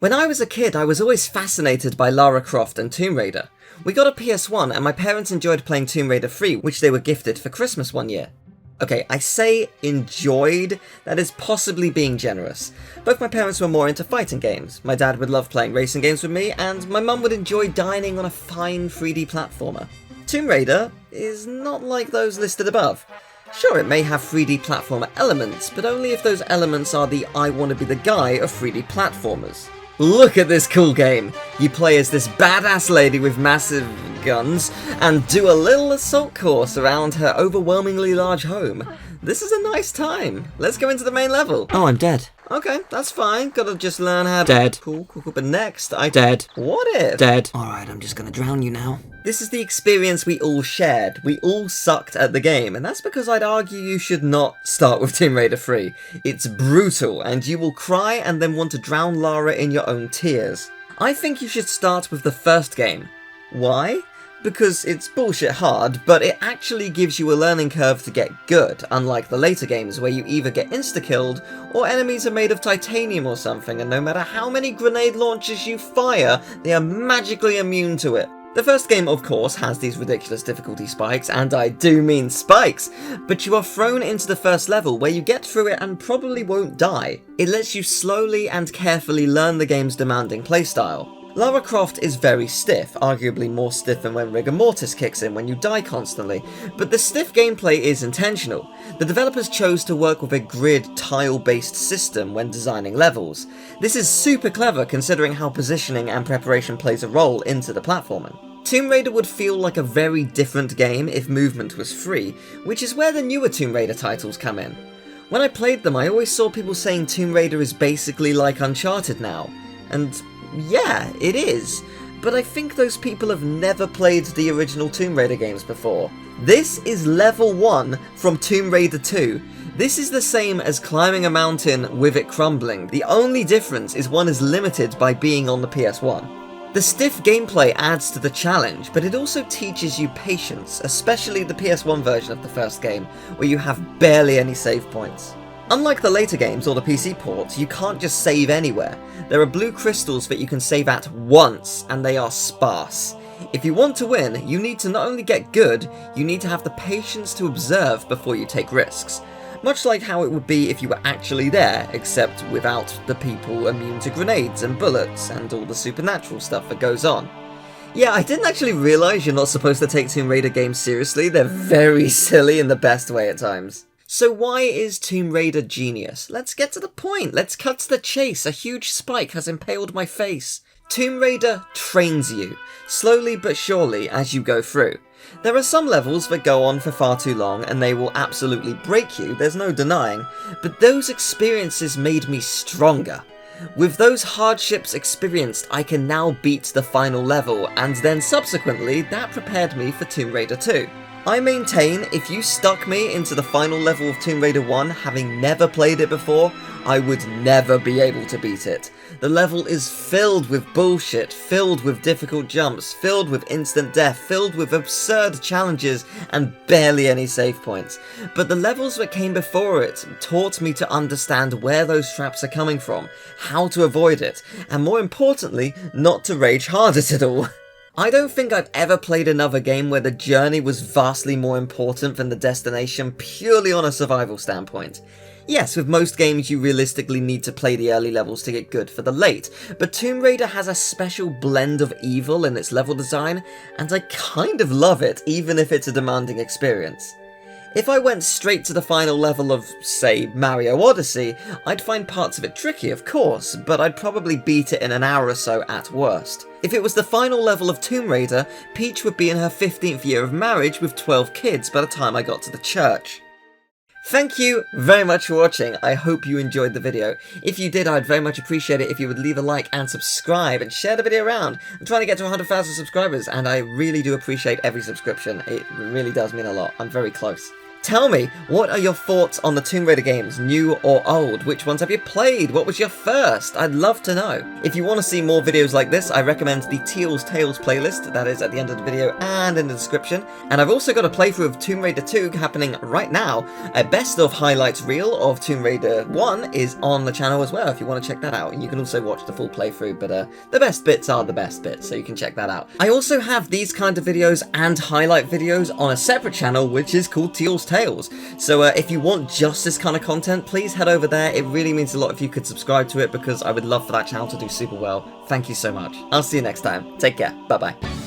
When I was a kid, I was always fascinated by Lara Croft and Tomb Raider. We got a PS1 and my parents enjoyed playing Tomb Raider 3, which they were gifted for Christmas one year. Okay, I say enjoyed, that is possibly being generous. Both my parents were more into fighting games. My dad would love playing racing games with me, and my mum would enjoy dining on a fine 3D platformer. Tomb Raider is not like those listed above. Sure, it may have 3D platformer elements, but only if those elements are the I want to be the guy of 3D platformers. Look at this cool game! You play as this badass lady with massive guns, and do a little assault course around her overwhelmingly large home. This is a nice time. Let's go into the main level. Oh, I'm dead. Okay, that's fine. Gotta just learn how to... Dead. Cool. But next, Dead. What if? Dead. Alright, I'm just gonna drown you now. This is the experience we all shared. We all sucked at the game, and that's because I'd argue you should not start with Tomb Raider 3. It's brutal, and you will cry and then want to drown Lara in your own tears. I think you should start with the first game. Why? Because it's bullshit hard, but it actually gives you a learning curve to get good, unlike the later games where you either get insta-killed, or enemies are made of titanium or something, and no matter how many grenade launchers you fire, they are magically immune to it. The first game, of course, has these ridiculous difficulty spikes, and I do mean spikes, but you are thrown into the first level where you get through it and probably won't die. It lets you slowly and carefully learn the game's demanding playstyle. Lara Croft is very stiff, arguably more stiff than when rigor mortis kicks in when you die constantly, but the stiff gameplay is intentional. The developers chose to work with a grid, tile-based system when designing levels. This is super clever considering how positioning and preparation plays a role into the platforming. Tomb Raider would feel like a very different game if movement was free, which is where the newer Tomb Raider titles come in. When I played them, I always saw people saying Tomb Raider is basically like Uncharted now, and yeah, it is, but I think those people have never played the original Tomb Raider games before. This is level 1 from Tomb Raider 2. This is the same as climbing a mountain with it crumbling. The only difference is one is limited by being on the PS1. The stiff gameplay adds to the challenge, but it also teaches you patience, especially the PS1 version of the first game, where you have barely any save points. Unlike the later games or the PC ports, you can't just save anywhere. There are blue crystals that you can save at once, and they are sparse. If you want to win, you need to not only get good, you need to have the patience to observe before you take risks. Much like how it would be if you were actually there, except without the people immune to grenades and bullets and all the supernatural stuff that goes on. Yeah, I didn't actually realise you're not supposed to take Tomb Raider games seriously. They're very silly in the best way at times. So why is Tomb Raider genius? Let's get to the point, let's cut to the chase. A huge spike has impaled my face. Tomb Raider trains you, slowly but surely as you go through. There are some levels that go on for far too long and they will absolutely break you, there's no denying, but those experiences made me stronger. With those hardships experienced, I can now beat the final level, and then subsequently that prepared me for Tomb Raider 2. I maintain if you stuck me into the final level of Tomb Raider 1 having never played it before, I would never be able to beat it. The level is filled with bullshit, filled with difficult jumps, filled with instant death, filled with absurd challenges, and barely any save points. But the levels that came before it taught me to understand where those traps are coming from, how to avoid it, and more importantly, not to rage hard at it all. I don't think I've ever played another game where the journey was vastly more important than the destination purely on a survival standpoint. Yes, with most games you realistically need to play the early levels to get good for the late, but Tomb Raider has a special blend of evil in its level design, and I kind of love it, even if it's a demanding experience. If I went straight to the final level of, say, Mario Odyssey, I'd find parts of it tricky, of course, but I'd probably beat it in an hour or so at worst. If it was the final level of Tomb Raider, Peach would be in her 15th year of marriage with 12 kids by the time I got to the church. Thank you very much for watching. I hope you enjoyed the video. If you did, I'd very much appreciate it if you would leave a like and subscribe and share the video around. I'm trying to get to 100,000 subscribers, and I really do appreciate every subscription. It really does mean a lot. I'm very close. Tell me, what are your thoughts on the Tomb Raider games, new or old? Which ones have you played? What was your first? I'd love to know. If you want to see more videos like this, I recommend the Teal's Tales playlist, that is at the end of the video and in the description. And I've also got a playthrough of Tomb Raider 2 happening right now. A best of highlights reel of Tomb Raider 1 is on the channel as well if you want to check that out. And you can also watch the full playthrough, but the best bits are the best bits, so you can check that out. I also have these kind of videos and highlight videos on a separate channel, which is called Teal's Tales. So if you want just this kind of content, please head over there. It really means a lot if you could subscribe to it, because I would love for that channel to do super well. Thank you so much. I'll see you next time. Take care. Bye-bye.